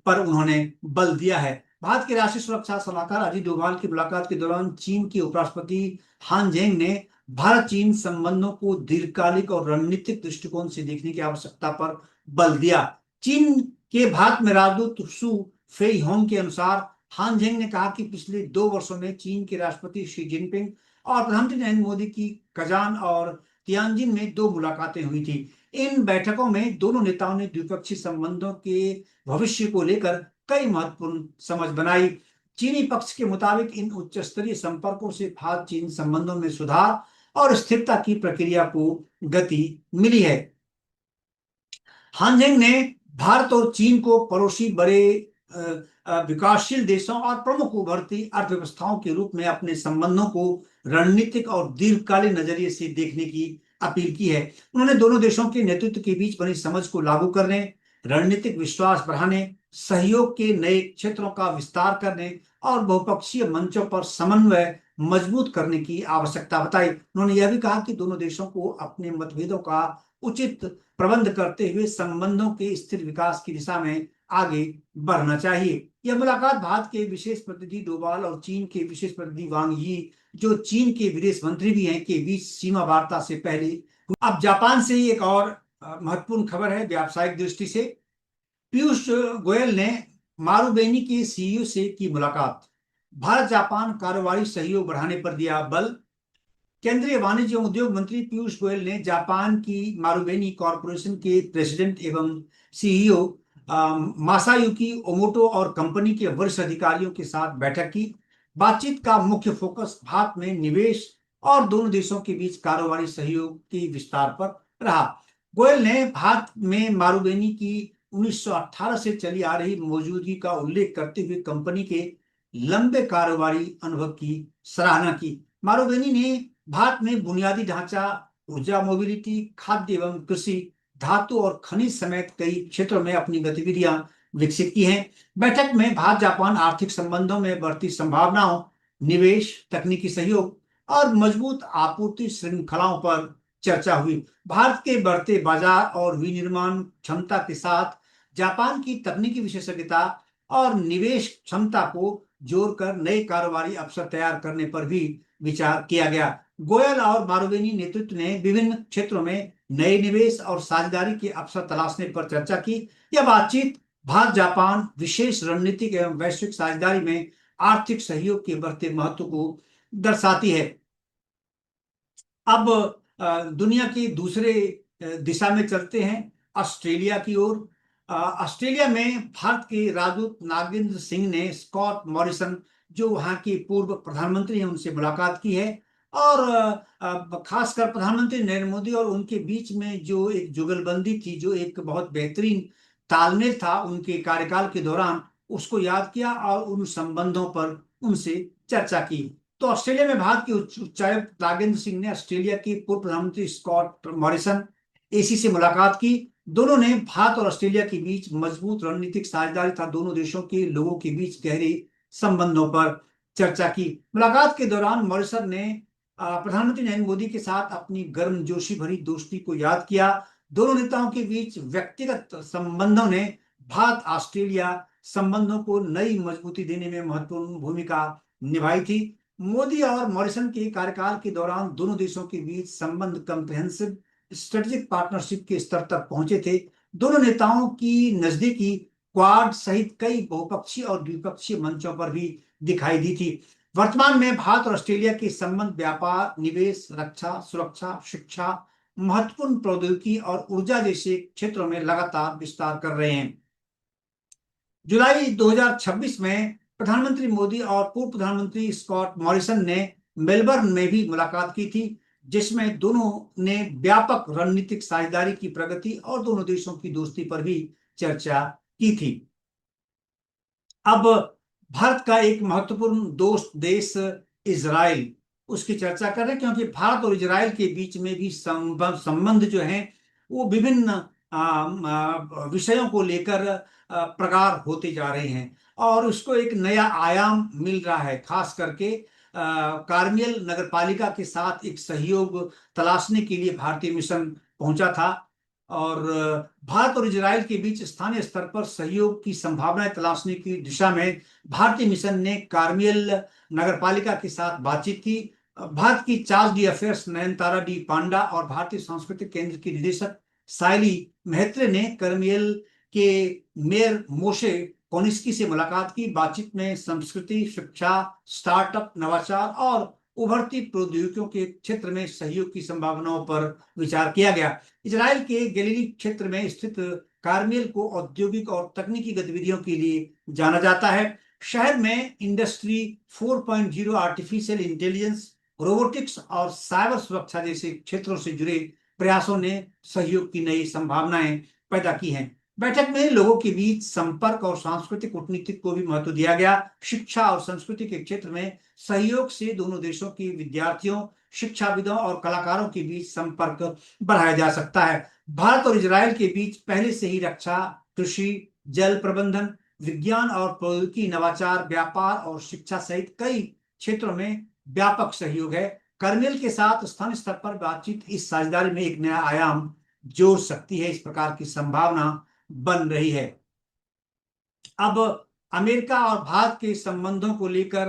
पर उन्होंने बल दिया है। भारत के राष्ट्रीय सुरक्षा सलाहकार अजीत डोभाल की मुलाकात के दौरान चीन के उपराष्ट्रपति हान जेंग ने भारत चीन संबंधों को दीर्घकालिक और रणनीतिक दृष्टिकोण से देखने की आवश्यकता पर बल दिया। चीन के भारत में राजदूत सु फेई होंग के अनुसार हान जेंग ने कहा कि पिछले 2 वर्षों में चीन के राष्ट्रपति शी जिनपिंग और प्रधानमंत्री नरेंद्र मोदी की कजान और तियानजिन में 2 मुलाकातें हुई थी। इन बैठकों में दोनों नेताओं ने द्विपक्षीय संबंधों के भविष्य को लेकर कई महत्वपूर्ण समझ बनाई। चीनी पक्ष के मुताबिक इन उच्च स्तरीय संपर्कों से भारत चीन संबंधों में सुधार और स्थिरता की प्रक्रिया को गति मिली है। हानजेंग ने भारत और चीन को पड़ोसी बड़े विकासशील देशों और प्रमुख उभरती अर्थव्यवस्थाओं के रूप में अपने संबंधों को रणनीतिक और दीर्घकालीन नजरिए से देखने की अपील की है। उन्होंने दोनों देशों के नेतृत्व के बीच बनी समझ को लागू करने, रणनीतिक विश्वास बढ़ाने, सहयोग के नए क्षेत्रों का विस्तार करने और बहुपक्षीय मंचों पर समन्वय मजबूत करने की आवश्यकता बताई। उन्होंने यह भी कहा कि दोनों देशों को अपने मतभेदों का उचित प्रबंध करते हुए संबंधों के स्थिर विकास की दिशा में आगे बढ़ना चाहिए। यह मुलाकात भारत के विशेष प्रतिनिधि डोभाल और चीन के विशेष प्रतिनिधि वांग यी, जो चीन के विदेश मंत्री भी हैं, के बीच सीमा वार्ता से पहले। अब जापान से ही एक और महत्वपूर्ण खबर है व्यावसायिक दृष्टि से। पीयूष गोयल ने मारुबेनी के सीईओ से की मुलाकात, भारत जापान कारोबारी सहयोग बढ़ाने पर दिया बल। केंद्रीय वाणिज्य एवं उद्योग मंत्री पीयूष गोयल ने जापान की मारुबेनी कॉरपोरेशन के प्रेसिडेंट एवं सीईओ मासायुकी ओमोटो और कंपनी के वरिष्ठ अधिकारियों के साथ बैठक की। बातचीत का मुख्य फोकस भारत में निवेश और दोनों देशों के बीच कारोबारी सहयोग के विस्तार पर रहा। गोयल ने भारत में मारुबेनी की 1918 से चली आ रही मौजूदगी का उल्लेख करते हुए कंपनी के लंबे कारोबारी अनुभव की सराहना की। मारुबेनी ने भारत में बुनियादी ढांचा, ऊर्जा, मोबिलिटी, खाद्य एवं कृषि, धातु और खनिज समेत कई क्षेत्रों में अपनी गतिविधियां विकसित की हैं। बैठक में भारत जापान आर्थिक संबंधों में बढ़ती संभावनाओं, निवेश, तकनीकी सहयोग और मजबूत आपूर्ति श्रृंखलाओं पर चर्चा हुई। भारत के बढ़ते बाजार और विनिर्माण क्षमता के साथ जापान की तकनीकी विशेषज्ञता और निवेश क्षमता को जोड़कर नए कारोबारी अवसर तैयार करने पर भी विचार किया गया। गोयल और मारुबेनी नेतृत्व ने विभिन्न क्षेत्रों में नए निवेश और साझेदारी के अवसर तलाशने पर चर्चा की। यह बातचीत भारत जापान विशेष रणनीतिक एवं वैश्विक साझेदारी में आर्थिक सहयोग के बढ़ते महत्व को दर्शाती है। अब दुनिया की दूसरे दिशा में चलते हैं, ऑस्ट्रेलिया की ओर। ऑस्ट्रेलिया में भारत के राजदूत नागेंद्र सिंह ने स्कॉट मॉरिसन, जो वहां के पूर्व प्रधानमंत्री हैं, उनसे मुलाकात की है और खासकर प्रधानमंत्री नरेंद्र मोदी और उनके बीच में जो एक जुगलबंदी थी, जो एक बहुत बेहतरीन तालमेल था उनके कार्यकाल के दौरान, उसको याद किया और उन संबंधों पर उनसे चर्चा की। तो ऑस्ट्रेलिया में भारत के उच्चायुक्त नागेंद्र सिंह ने ऑस्ट्रेलिया के पूर्व प्रधानमंत्री स्कॉट मॉरिसन एसी से मुलाकात की। दोनों ने भारत और ऑस्ट्रेलिया के बीच मजबूत रणनीतिक साझेदारी तथा दोनों देशों के लोगों के बीच गहरे संबंधों पर चर्चा की। मुलाकात के दौरान मॉरिसन ने प्रधानमंत्री नरेंद्र मोदी के साथ अपनी गर्मजोशी भरी दोस्ती को याद किया। दोनों नेताओं के बीच व्यक्तिगत संबंधों ने भारत ऑस्ट्रेलिया संबंधों को नई मजबूती देने में महत्वपूर्ण भूमिका निभाई थी। मोदी और मॉरिसन के कार्यकाल के दौरान दोनों देशों के बीच संबंध कम्प्रिहेंसिव स्ट्रेटेजिक पार्टनरशिप के स्तर तक पहुंचे थे। दोनों नेताओं की नजदीकी क्वाड सहित कई बहुपक्षीय और द्विपक्षीय मंचों पर भी दिखाई दी थी। वर्तमान में भारत और ऑस्ट्रेलिया के संबंध व्यापार, निवेश, रक्षा, सुरक्षा, शिक्षा, महत्वपूर्ण प्रौद्योगिकी और ऊर्जा जैसे क्षेत्रों में लगातार विस्तार कर रहे हैं। जुलाई 2026 में प्रधानमंत्री मोदी और पूर्व प्रधानमंत्री स्कॉट मॉरिसन ने मेलबर्न में भी मुलाकात की थी, जिसमें दोनों ने व्यापक रणनीतिक साझेदारी की प्रगति और दोनों देशों की दोस्ती पर भी चर्चा की थी। अब भारत का एक महत्वपूर्ण दोस्त देश इजराइल, उसकी चर्चा कर रहे हैं, क्योंकि भारत और इजराइल के बीच में भी संबंध जो है वो विभिन्न विषयों को लेकर प्रगाढ़ होते जा रहे हैं और उसको एक नया आयाम मिल रहा है। खास करके कार्मियल नगरपालिका के साथ एक सहयोग तलाशने के लिए भारतीय मिशन पहुंचा था और भारत और इजराइल के बीच स्थानीय स्तर पर सहयोग की संभावनाएं तलाशने की दिशा में भारतीय मिशन ने कार्मियल नगरपालिका के साथ बातचीत की। भारत की charge d'affaires Nayantara D Panda और भारतीय सांस्कृतिक केंद्र की निदेशक साइली मेहत्रे ने कार्मियल के मेयर मोशे कोनिस्की से मुलाकात की। बातचीत में संस्कृति, शिक्षा, स्टार्टअप, नवाचार और उभरती प्रौद्योगिकियों के क्षेत्र में सहयोग की संभावनाओं पर विचार किया गया। इजराइल के गलीली क्षेत्र में स्थित कार्मेल को औद्योगिक और तकनीकी गतिविधियों के लिए जाना जाता है। शहर में इंडस्ट्री 4.0, आर्टिफिशियल इंटेलिजेंस, रोबोटिक्स और साइबर सुरक्षा जैसे क्षेत्रों से जुड़े प्रयासों ने सहयोग की नई संभावनाएं पैदा की हैं। बैठक में लोगों के बीच संपर्क और सांस्कृतिक कूटनीति को भी महत्व दिया गया। शिक्षा और संस्कृति के क्षेत्र में सहयोग से दोनों देशों के विद्यार्थियों, शिक्षाविदों और कलाकारों के बीच संपर्क बढ़ाया जा सकता है। भारत और इजराइल के बीच पहले से ही रक्षा, कृषि, जल प्रबंधन, विज्ञान और प्रौद्योगिकी, नवाचार, व्यापार और शिक्षा सहित कई क्षेत्रों में व्यापक सहयोग है। करगिल के साथ स्थानीय स्तर पर बातचीत इस साझेदारी में एक नया आयाम जोड़ सकती है, इस प्रकार की संभावना बन रही है। अब अमेरिका और भारत के संबंधों को लेकर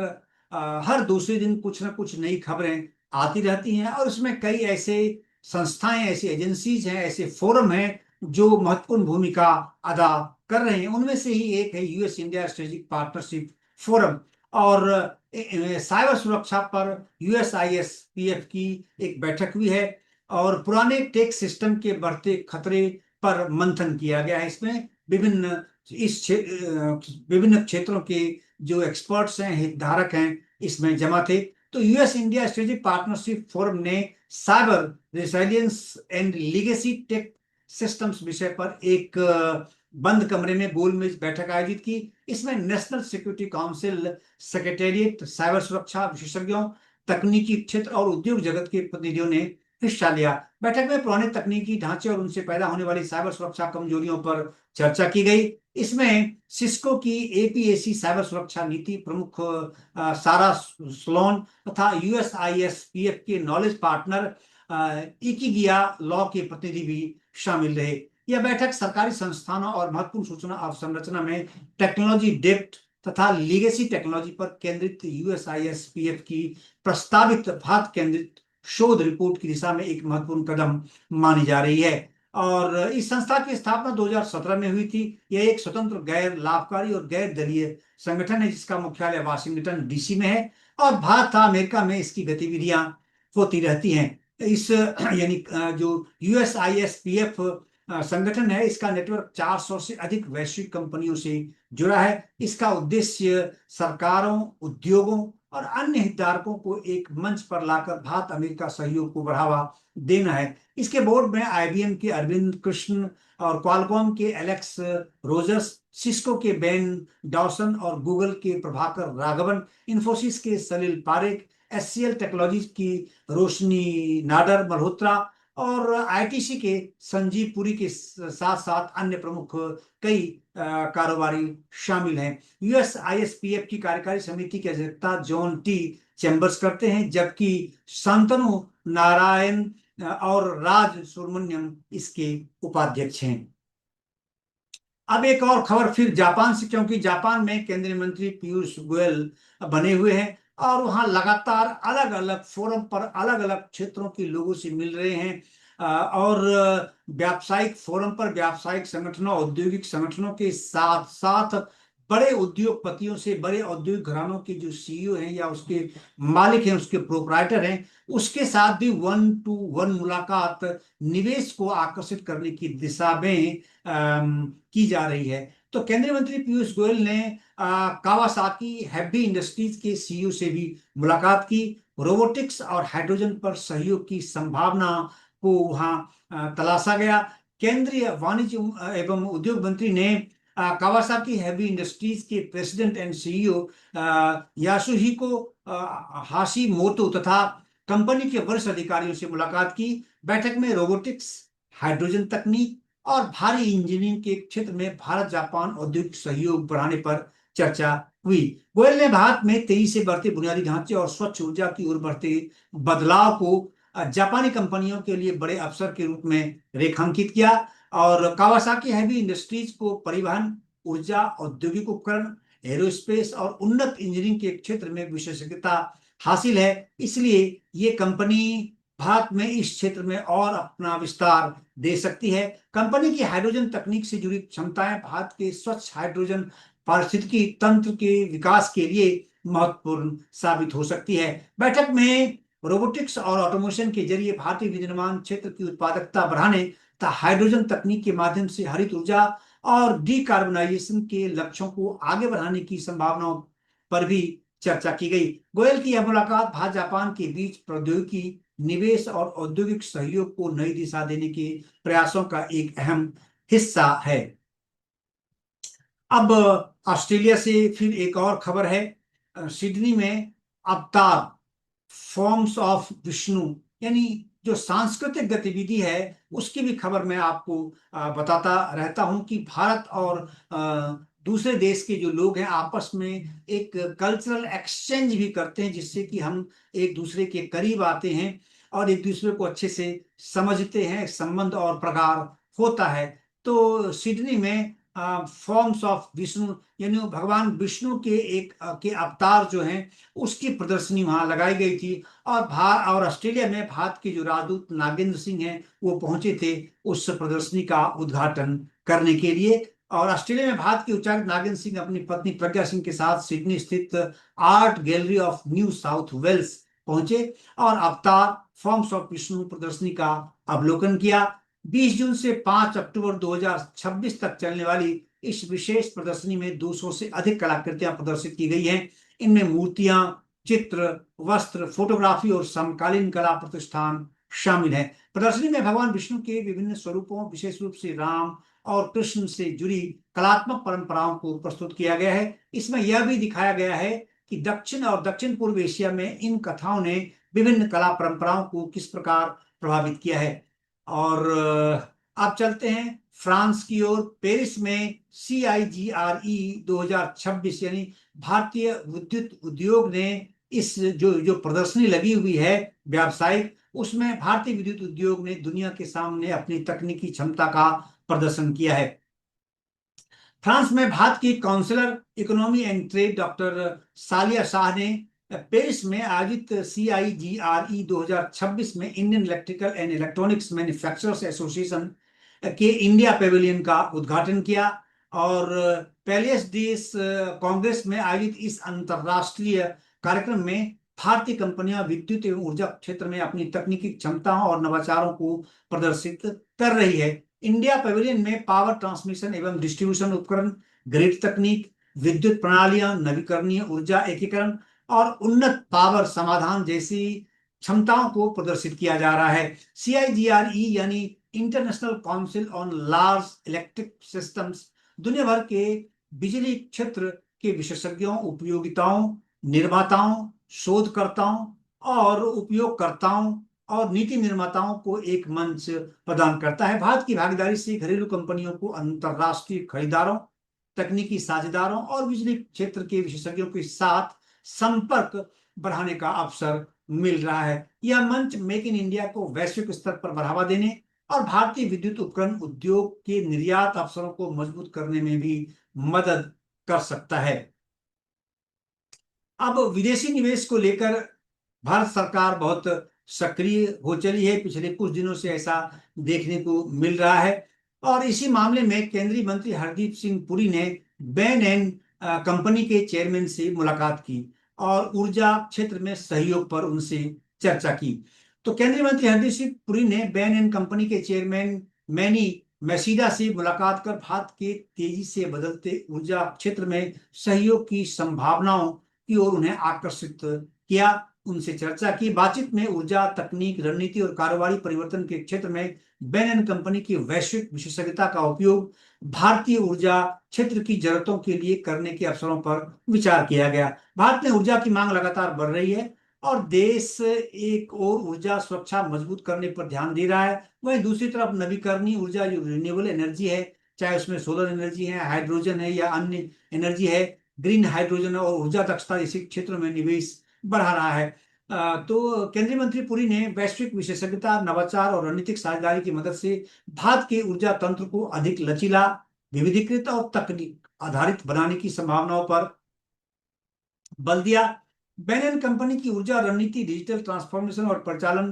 हर दूसरे दिन कुछ ना कुछ नई खबरें आती रहती हैं, और उसमें कई ऐसे संस्थाएं, ऐसी एजेंसीज हैं, ऐसे फोरम हैं जो महत्वपूर्ण भूमिका अदा कर रहे हैं। उनमें से ही एक है US India strategic partnership forum. और साइबर सुरक्षा पर यूएसआईएसपीएफ की एक बैठक हुई है, और पुराने टेक सिस्टम के बढ़ते खतरे पर मंथन किया गया है। इसमें विभिन्न क्षेत्रों के जो एक्सपर्ट्स हैं, हितधारक हैं, इसमें जमा थे। तो US India strategic partnership forum ने cyber resilience and legacy tech systems विषय पर एक बंद कमरे में गोलमेज बैठक आयोजित की। इसमें national security council, secretariat, cyber सुरक्षा विशेषज्ञों, तकनीकी क्षेत्र और उद्योग जगत के प्रतिनिधियों ने हिस्सा लिया। बैठक में पुराने तकनीकी ढांचे और उनसे पैदा होने वाली साइबर सुरक्षा कमजोरियों पर चर्चा की गई। इसमें सिस्को की एपीएसी साइबर सुरक्षा नीति प्रमुख सारा स्लोन तथा यूएसआईएसपीएफ के नॉलेज पार्टनर इकिगिया लॉ के प्रतिनिधि भी शामिल रहे। यह बैठक सरकारी संस्थानों और महत्वपूर्ण सूचना अवसंरचना में टेक्नोलॉजी डेप्थ तथा लीगेसी टेक्नोलॉजी पर केंद्रित यूएसआईएसपीएफ की प्रस्तावित भारत केंद्रित शोध रिपोर्ट की दिशा में एक महत्वपूर्ण कदम मानी जा रही है। और इस संस्था की स्थापना 2017 में हुई थी। यह एक स्वतंत्र, गैर लाभकारी और गैर दलीय संगठन है, जिसका मुख्यालय वाशिंगटन डीसी में है, और भारत तथा अमेरिका में इसकी गतिविधियां होती रहती हैं। इस यानी जो यूएसआईएसपीएफ संगठन है, इसका नेटवर्क 400 से अधिक वैश्विक कंपनियों से जुड़ा है। इसका उद्देश्य सरकारों, उद्योगों और अन्य हितधारकों को एक मंच पर लाकर भारत अमेरिका सहयोग को बढ़ावा देना है। इसके बोर्ड में आईबीएम के अरविंद कृष्ण और क्वालकॉम के एलेक्स रोजर्स, सिस्को के बेन डॉसन और गूगल के प्रभाकर राघवन, इन्फोसिस के सलील पारेख, एचसीएल टेक्नोलॉजीज की रोशनी नाडर मल्होत्रा और आईटीसी के संजीव पुरी के साथ साथ अन्य प्रमुख कई कारोबारी शामिल हैं। यूएसआईएसपीएफ की कार्यकारी समिति की अध्यक्षता जॉन टी चैम्बर्स करते हैं, जबकि शांतनु नारायण और राज सुब्रमण्यम इसके उपाध्यक्ष हैं। अब एक और खबर फिर जापान से, क्योंकि जापान में केंद्रीय मंत्री पीयूष गोयल बने हुए हैं, और वहां लगातार अलग अलग फोरम पर अलग अलग क्षेत्रों के लोगों से मिल रहे हैं। और व्यावसायिक फोरम पर व्यावसायिक संगठनों, औद्योगिक संगठनों के साथ साथ बड़े उद्योगपतियों से, बड़े औद्योगिक घरानों के जो सीईओ हैं या उसके मालिक हैं, उसके प्रोप्राइटर हैं, उसके साथ भी 1-to-1 मुलाकात निवेश को आकर्षित करने की दिशा में की जा रही है। तो केंद्रीय मंत्री पीयूष गोयल ने कावासाकी हैवी इंडस्ट्रीज के सीईओ से भी मुलाकात की। रोबोटिक्स और हाइड्रोजन पर सहयोग की संभावना को वहां तलाशा गया। केंद्रीय वाणिज्य एवं उद्योग मंत्री ने कावासाकी हैवी इंडस्ट्रीज के प्रेसिडेंट एंड सीईओ यासुहिको हाशिमोतो तथा कंपनी के वरिष्ठ अधिकारियों से मुलाकात की। बैठक में रोबोटिक्स, हाइड्रोजन तकनीक और भारी इंजीनियरिंग के क्षेत्र में भारत जापान औद्योगिक सहयोग बढ़ाने पर चर्चा हुई। गोयल ने भारत में तेजी से बढ़ते बुनियादी ढांचे और स्वच्छ ऊर्जा की ओर बढ़ते बदलाव को जापानी कंपनियों के लिए बड़े अवसर के रूप में रेखांकित किया। और कावासाकी हैवी इंडस्ट्रीज को परिवहन, ऊर्जा, औद्योगिक उपकरण, एरोस्पेस और उन्नत इंजीनियरिंग के क्षेत्र में विशेषज्ञता हासिल है, इसलिए ये कंपनी भारत में इस क्षेत्र में और अपना विस्तार दे सकती है। कंपनी की हाइड्रोजन तकनीक से जुड़ी क्षमताएं भारत के स्वच्छ हाइड्रोजन पारिस्थितिकी तंत्र के विकास के लिए महत्वपूर्ण साबित हो सकती है। बैठक में रोबोटिक्स और ऑटोमेशन के जरिए भारतीय विनिर्माण क्षेत्र की उत्पादकता बढ़ाने तथा हाइड्रोजन तकनीक के माध्यम से हरित ऊर्जा और डीकार्बोनाइजेशन के लक्ष्यों को आगे बढ़ाने की संभावनाओं पर भी चर्चा की गई। गोयल की यह मुलाकात भारत जापान के बीच प्रौद्योगिकी, निवेश और औद्योगिक सहयोग को नई दिशा देने के प्रयासों का एक अहम हिस्सा है। अब ऑस्ट्रेलिया से फिर एक और खबर है। सिडनी में अवतार फॉर्म्स ऑफ विष्णु, यानी जो सांस्कृतिक गतिविधि है, उसकी भी खबर मैं आपको बताता रहता हूं कि भारत और दूसरे देश के जो लोग हैं आपस में एक कल्चरल एक्सचेंज भी करते हैं, जिससे कि हम एक दूसरे के करीब आते हैं और एक दूसरे को अच्छे से समझते हैं, संबंध और प्रगाढ़ होता है। तो सिडनी में फॉर्म्स ऑफ विष्णु, यानी वो भगवान विष्णु के एक के अवतार जो हैं, उसकी प्रदर्शनी वहां लगाई गई थी। और ऑस्ट्रेलिया में भारत के जो राजदूत नागेंद्र सिंह हैं, वो पहुंचे थे उस प्रदर्शनी का उद्घाटन करने के लिए। और ऑस्ट्रेलिया में भारत के उच्चायुक्त नागेंद्र सिंह अपनी पत्नी प्रज्ञा सिंह के साथ सिडनी स्थित art gallery of New South Wales पहुंचे और अवतार फॉर्म्स ऑफ विष्णु प्रदर्शनी का अवलोकन किया। 20 जून से 5 अक्टूबर 2026 तक चलने वाली इस विशेष प्रदर्शनी में 200 से अधिक कलाकृतियां प्रदर्शित की गई हैं। इनमें मूर्तियां, चित्र, वस्त्र, फोटोग्राफी और समकालीन कला प्रतिष्ठान शामिल है। प्रदर्शनी में भगवान विष्णु के विभिन्न स्वरूपों, विशेष रूप से राम और कृष्ण से जुड़ी कलात्मक परंपराओं को प्रस्तुत किया गया है। इसमें यह भी दिखाया गया है कि दक्षिण और दक्षिण पूर्व एशिया में इन कथाओं ने विभिन्न कला परंपराओं को किस प्रकार प्रभावित किया है। और अब चलते हैं फ्रांस की ओर। पेरिस में CIGRE 2026, यानी भारतीय विद्युत उद्योग ने इस जो जो प्रदर्शनी लगी हुई है व्यावसायिक, उसमें भारतीय विद्युत उद्योग ने दुनिया के सामने अपनी तकनीकी क्षमता का प्रदर्शन किया है। फ्रांस में भारत की counsellor economy and trade doctor Saliya Shah ने पेरिस में आयोजित CIGRE 2026 में Indian electrical and electronics manufacturers association के इंडिया पेविलियन का उद्घाटन किया। और पैलेस डेस कांग्रेस में आयोजित इस अंतरराष्ट्रीय कार्यक्रम में भारतीय कंपनियां विद्युत एवं ऊर्जा क्षेत्र में अपनी तकनीकी क्षमताओं और नवाचारों को प्रदर्शित कर रही है। इंडिया पवेलियन में पावर ट्रांसमिशन एवं डिस्ट्रीब्यूशन उपकरण, ग्रिड तकनीक, विद्युत प्रणालियां, नवीकरणीय ऊर्जा एकीकरण और उन्नत पावर समाधान जैसी क्षमताओं को प्रदर्शित किया जा रहा है। CIGRE यानी international council on large electric systems दुनिया भर के बिजली क्षेत्र के विशेषज्ञों, उपयोगिताओं, निर्माताओं, शोधकर्ताओं और उपयोगकर्ताओं और नीति निर्माताओं को एक मंच प्रदान करता है। भारत की भागीदारी से घरेलू कंपनियों को अंतरराष्ट्रीय खरीदारों, तकनीकी साझेदारों और बिजली क्षेत्र के विशेषज्ञों के साथ संपर्क बढ़ाने का अवसर मिल रहा है। यह मंच मेक इन इंडिया को वैश्विक स्तर पर बढ़ावा देने और भारतीय विद्युत उपकरण उद्योग के निर्यात अवसरों को मजबूत करने में भी मदद कर सकता है। अब विदेशी निवेश को लेकर भारत सरकार बहुत सक्रिय हो चली है, पिछले कुछ दिनों से ऐसा देखने को मिल रहा है। और इसी मामले में केंद्रीय मंत्री हरदीप सिंह पुरी ने बैन एंड कंपनी के चेयरमैन से मुलाकात की और ऊर्जा क्षेत्र में सहयोग पर उनसे चर्चा की। तो केंद्रीय मंत्री हरदीप सिंह पुरी ने बैन एंड कंपनी के चेयरमैन मैनी मैसीडा से मुलाकात कर भारत के तेजी से बदलते ऊर्जा क्षेत्र में सहयोग की संभावनाओं की ओर उन्हें आकर्षित किया, उनसे चर्चा की। बातचीत में ऊर्जा तकनीक, रणनीति और कारोबारी परिवर्तन के क्षेत्र में बैन एंड कंपनी की वैश्विक विशेषज्ञता का उपयोग भारतीय ऊर्जा क्षेत्र की जरूरतों के लिए करने के अवसरों पर विचार किया गया। भारत में ऊर्जा की मांग लगातार बढ़ रही है और देश एक और ऊर्जा सुरक्षा मजबूत करने पर ध्यान दे रहा है, वहीं दूसरी तरफ नवीकरणीय ऊर्जा जो रिन्यूएबल एनर्जी है, चाहे उसमें सोलर एनर्जी है, हाइड्रोजन है या अन्य एनर्जी है, ग्रीन हाइड्रोजन और ऊर्जा दक्षता जैसे क्षेत्रों में निवेश बढ़ा रहा है। तो केंद्रीय मंत्री पुरी ने वैश्विक विशेषज्ञता, नवाचार और रणनीतिक साझेदारी की मदद से भारत के ऊर्जा तंत्र को अधिक लचीला, विविधीकृत और तकनीक आधारित बनाने की संभावनाओं पर बल दिया। बैन कंपनी की ऊर्जा रणनीति, डिजिटल ट्रांसफॉर्मेशन और परिचालन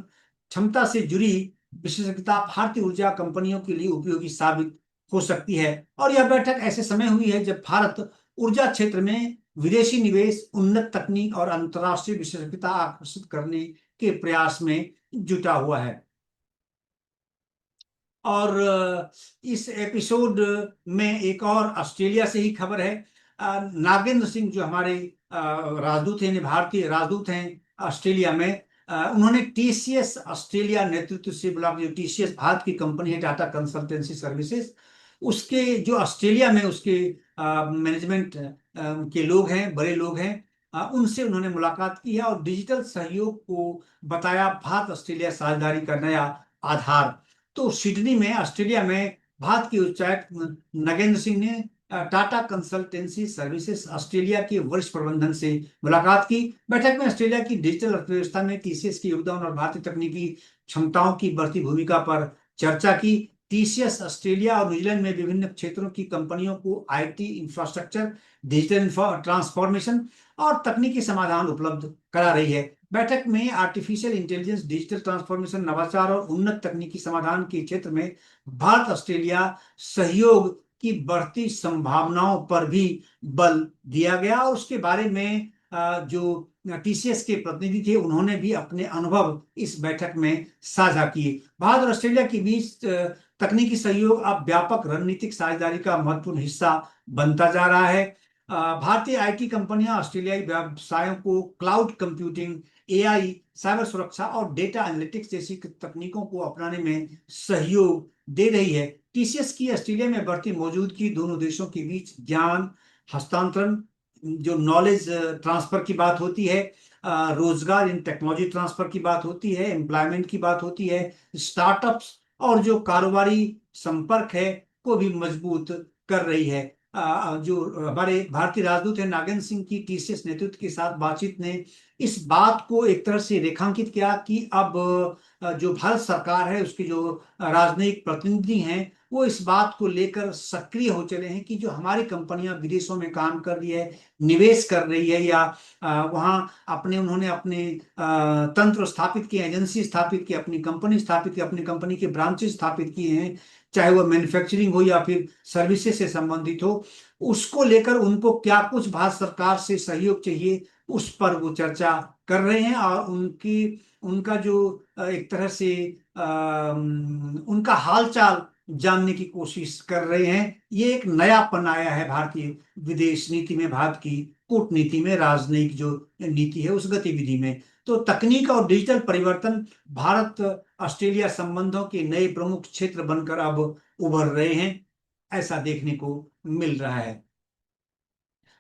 क्षमता से जुड़ी विशेषज्ञता भारतीय ऊर्जा कंपनियों के लिए उपयोगी साबित हो सकती है। और यह बैठक ऐसे समय हुई है जब भारत ऊर्जा क्षेत्र में विदेशी निवेश, उन्नत तकनीक और अंतर्राष्ट्रीय विशेषज्ञता आकर्षित करने के प्रयास में जुटा हुआ है। और इस एपिसोड में एक और ऑस्ट्रेलिया से ही खबर है। नागेंद्र सिंह जो हमारे राजदूत हैं, भारतीय राजदूत हैं ऑस्ट्रेलिया में, उन्होंने TCS ऑस्ट्रेलिया नेतृत्व से बुला, जो TCS भारत की कंपनी है, टाटा कंसल्टेंसी सर्विसेज, उसके जो ऑस्ट्रेलिया में उसके मैनेजमेंट के लोग हैं, बड़े लोग हैं, उनसे उन्होंने मुलाकात की है और डिजिटल सहयोग को बताया भारत ऑस्ट्रेलिया साझेदारी का नया आधार। तो सिडनी में, ऑस्ट्रेलिया में भारत के उच्चायुक्त नगेंद्र सिंह ने टाटा कंसल्टेंसी सर्विसेज ऑस्ट्रेलिया के वरिष्ठ प्रबंधन से मुलाकात की। बैठक में ऑस्ट्रेलिया की डिजिटल अर्थव्यवस्था में टीसीएस के योगदान और भारतीय तकनीकी क्षमताओं की बढ़ती भूमिका पर चर्चा की। टीसीएस ऑस्ट्रेलिया और न्यूजीलैंड में विभिन्न क्षेत्रों की कंपनियों को आईटी इंफ्रास्ट्रक्चर, डिजिटल ट्रांसफॉर्मेशन और तकनीकी समाधान उपलब्ध करा रही है। बैठक में आर्टिफिशियल इंटेलिजेंस, डिजिटल ट्रांसफॉर्मेशन, नवाचार और उन्नत तकनीकी समाधान के क्षेत्र में भारत ऑस्ट्रेलिया सहयोग की बढ़ती संभावनाओं पर भी बल दिया गया और उसके बारे में जो टीसीएस के प्रतिनिधि थे उन्होंने भी अपने अनुभव इस बैठक में साझा किए। भारत और ऑस्ट्रेलिया के बीच तकनीकी सहयोग अब व्यापक रणनीतिक साझेदारी का महत्वपूर्ण हिस्सा बनता जा रहा है। भारतीय आईटी कंपनियां ऑस्ट्रेलियाई व्यवसायों को क्लाउड कंप्यूटिंग, एआई, साइबर सुरक्षा और डेटा एनालिटिक्स जैसी तकनीकों को अपनाने में सहयोग दे रही है। टीसीएस की ऑस्ट्रेलिया में बढ़ती मौजूदगी दोनों देशों के बीच ज्ञान हस्तांतरण, जो नॉलेज ट्रांसफर की बात होती है, रोजगार इन टेक्नोलॉजी ट्रांसफर की बात होती है, एम्प्लॉयमेंट की बात होती है, स्टार्टअप्स और जो कारोबारी संपर्क है को भी मजबूत कर रही है। जो हमारे भारतीय राजदूत है नागेंद्र सिंह की टीसीएस नेतृत्व के साथ बातचीत ने इस बात को एक तरह से रेखांकित किया कि अब जो भारत सरकार है उसके जो राजनयिक प्रतिनिधि हैं वो इस बात को लेकर सक्रिय हो चले हैं कि जो हमारी कंपनियां विदेशों में काम कर रही है, निवेश कर रही है या वहां उन्होंने अपने तंत्र स्थापित किए, एजेंसी स्थापित की, अपनी कंपनी स्थापित की, अपनी कंपनी के ब्रांचेस स्थापित किए हैं, चाहे वो मैन्युफैक्चरिंग हो या फिर सर्विसेज से संबंधित हो, उसको लेकर उनको क्या कुछ भारत सरकार से सहयोग चाहिए उस पर वो चर्चा कर रहे हैं और उनका जो एक तरह से उनका हालचाल जानने की कोशिश कर रहे हैं। ये एक नयापन आया है भारतीय विदेश नीति में, भारत की कूटनीति में, राजनयिक जो नीति है उस गतिविधि में। तो तकनीक और डिजिटल परिवर्तन भारत ऑस्ट्रेलिया संबंधों के नए प्रमुख क्षेत्र बनकर अब उभर रहे हैं, ऐसा देखने को मिल रहा है।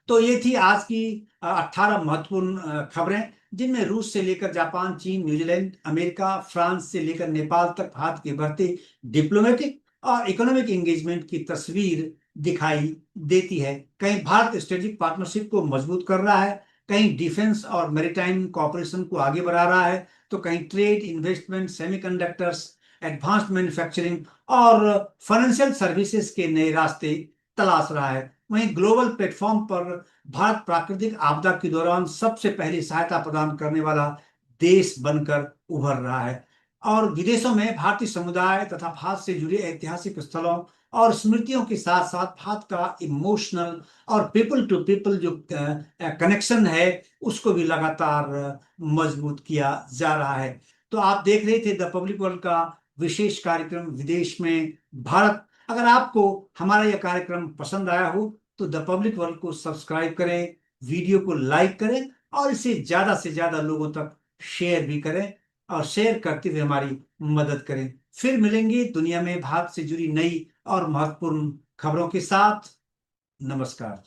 तो ये थी आज की 18 महत्वपूर्ण खबरें, जिनमें रूस से लेकर जापान, चीन, न्यूजीलैंड, अमेरिका, फ्रांस से लेकर नेपाल तक भारत के बढ़ते डिप्लोमेटिक और इकोनॉमिक एंगेजमेंट की तस्वीर दिखाई देती है। कहीं भारत स्ट्रेटेजिक पार्टनरशिप को मजबूत कर रहा है, कहीं डिफेंस और मैरीटाइम कॉपरेशन को आगे बढ़ा रहा है, तो कहीं trade, investment, semiconductors, advanced manufacturing और फाइनेंशियल सर्विसेज के नए रास्ते तलाश रहा है। वहीं ग्लोबल प्लेटफॉर्म पर भारत प्राकृतिक आपदा के दौरान सबसे पहले सहायता प्रदान करने वाला देश बनकर उभर रहा है और विदेशों में भारतीय समुदाय तथा भारत से जुड़े ऐतिहासिक स्थलों और स्मृतियों के साथ साथ भारत का इमोशनल और पीपल टू पीपल जो कनेक्शन है उसको भी लगातार मजबूत किया जा रहा है। तो आप देख रहे थे द पब्लिक वर्ल्ड का विशेष कार्यक्रम विदेश में भारत। अगर आपको हमारा यह कार्यक्रम पसंद आया हो तो द पब्लिक वर्ल्ड को सब्सक्राइब करें, वीडियो को लाइक करें और इसे ज्यादा से ज्यादा लोगों तक शेयर भी करें और शेयर करते हुए हमारी मदद करें। फिर मिलेंगे दुनिया में भारत से जुड़ी नई और महत्वपूर्ण खबरों के साथ। नमस्कार।